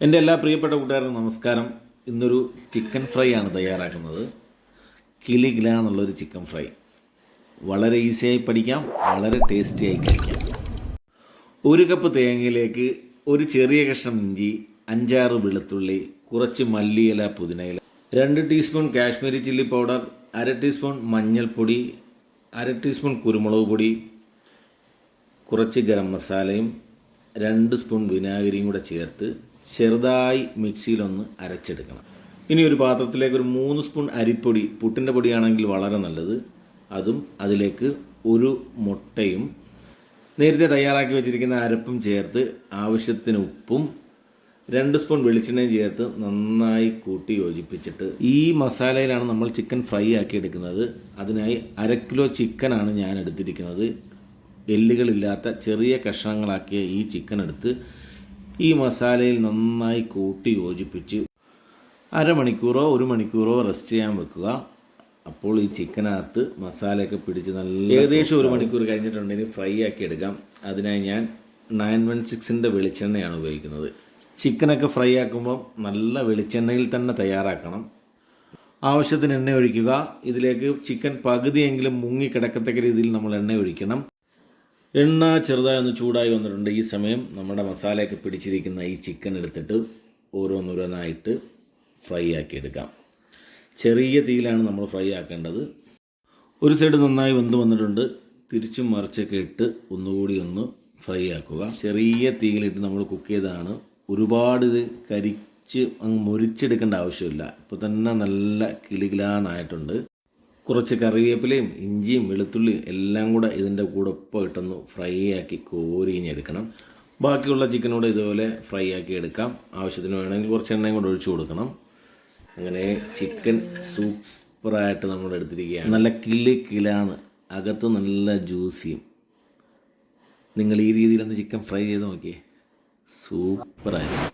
എൻ്റെ എല്ലാ പ്രിയപ്പെട്ട കൂട്ടുകാർക്കും നമസ്കാരം. ഇന്നൊരു ചിക്കൻ ഫ്രൈ ആണ് തയ്യാറാക്കുന്നത്. കിലിഗ്ല എന്നുള്ളൊരു ചിക്കൻ ഫ്രൈ വളരെ ഈസിയായി പഠിക്കാം, വളരെ ടേസ്റ്റിയായി കഴിക്കാം. 1 കപ്പ് തേങ്ങയിലേക്ക് ഒരു ചെറിയ കഷ്ണം ഇഞ്ചി, 5-6 വെളുത്തുള്ളി, കുറച്ച് മല്ലിയില, പുതിനയില, 2 teaspoon Kashmiri chilli powder, 1/2 teaspoon മഞ്ഞൾപ്പൊടി, 1/2 ടീസ്പൂൺ കുരുമുളക് പൊടി, കുറച്ച് ഗരം മസാലയും 2 സ്പൂൺ വിനാഗിരിയും കൂടെ ചേർത്ത് ചെറുതായി മിക്സിയിലൊന്ന് അരച്ചെടുക്കണം. ഇനി ഒരു പാത്രത്തിലേക്ക് ഒരു 3 സ്പൂൺ അരിപ്പൊടി, പുട്ടിൻ്റെ പൊടിയാണെങ്കിൽ വളരെ നല്ലത്, അതും അതിലേക്ക് ഒരു മുട്ടയും നേരത്തെ തയ്യാറാക്കി വെച്ചിരിക്കുന്ന അരപ്പും ചേർത്ത് ആവശ്യത്തിന് ഉപ്പും 2 സ്പൂൺ വെളിച്ചെണ്ണയും ചേർത്ത് നന്നായി കൂട്ടി യോജിപ്പിച്ചിട്ട് ഈ മസാലയിലാണ് നമ്മൾ ചിക്കൻ ഫ്രൈ ആക്കി എടുക്കുന്നത്. അതിനായി 1/2 കിലോ ചിക്കനാണ് ഞാൻ എടുത്തിരിക്കുന്നത്. എല്ലുകളില്ലാത്ത ചെറിയ കഷ്ണങ്ങളാക്കിയ ഈ ചിക്കൻ എടുത്ത് ഈ മസാലയിൽ നന്നായി കൂട്ടി യോജിപ്പിച്ച് 1/2 മണിക്കൂറോ 1 മണിക്കൂറോ റെസ്റ്റ് ചെയ്യാൻ വെക്കുക. അപ്പോൾ ഈ ചിക്കനകത്ത് മസാലയൊക്കെ പിടിച്ച് നല്ല ഏകദേശം 1 മണിക്കൂർ കഴിഞ്ഞിട്ടുണ്ടെങ്കിൽ ഫ്രൈ ആക്കി എടുക്കാം. അതിനായി ഞാൻ 916ൻ്റെ വെളിച്ചെണ്ണയാണ് ഉപയോഗിക്കുന്നത്. ചിക്കനൊക്കെ ഫ്രൈ ആക്കുമ്പോൾ നല്ല വെളിച്ചെണ്ണയിൽ തന്നെ തയ്യാറാക്കണം. ആവശ്യത്തിന് എണ്ണ ഒഴിക്കുക. ഇതിലേക്ക് ചിക്കൻ പകുതിയെങ്കിലും മുങ്ങിക്കിടക്കത്തക്ക രീതിയിൽ നമ്മൾ എണ്ണ ഒഴിക്കണം. എണ്ണ ചെറുതായി ഒന്ന് ചൂടായി വന്നിട്ടുണ്ട്. ഈ സമയം നമ്മുടെ മസാലയൊക്കെ പിടിച്ചിരിക്കുന്ന ഈ ചിക്കൻ എടുത്തിട്ട് ഓരോന്നോരോന്നായിട്ട് ഫ്രൈ ആക്കി എടുക്കാം. ചെറിയ തീയിലാണ് നമ്മൾ ഫ്രൈ ആക്കേണ്ടത്. ഒരു സൈഡ് നന്നായി വെന്ത് വന്നിട്ടുണ്ട്. തിരിച്ചും മറിച്ചൊക്കെ ഇട്ട് ഒന്നുകൂടി ഒന്ന് ഫ്രൈ ആക്കുക. ചെറിയ തീയിലിട്ട് നമ്മൾ കുക്ക് ചെയ്തതാണ്. ഒരുപാട് ഇത് കരിച്ച് അങ്ങ് മുരിച്ചെടുക്കേണ്ട ആവശ്യമില്ല. ഇപ്പോൾ തന്നെ നല്ല കിലുകിലാന്നായിട്ടുണ്ട്. കുറച്ച് കറിവേപ്പിലയും ഇഞ്ചിയും വെളുത്തുള്ളിയും എല്ലാം കൂടെ ഇതിൻ്റെ കൂടെ ഒപ്പം ഇട്ടൊന്ന് ഫ്രൈ ആക്കി കോരിഞ്ഞെടുക്കണം. ബാക്കിയുള്ള ചിക്കനോട് ഇതുപോലെ ഫ്രൈ ആക്കി എടുക്കാം. ആവശ്യത്തിന് വേണമെങ്കിൽ കുറച്ച് എണ്ണയും കൂടെ ഒഴിച്ചു കൊടുക്കണം. അങ്ങനെ ചിക്കൻ സൂപ്പറായിട്ട് നമ്മൾ എടുത്തിരിക്കുകയാണ്. നല്ല കിലാന്ന്, അകത്ത് നല്ല ജ്യൂസിയും. നിങ്ങൾ ഈ രീതിയിലൊന്ന് ചിക്കൻ ഫ്രൈ ചെയ്ത് നോക്കിയേ, സൂപ്പറായിരിക്കും.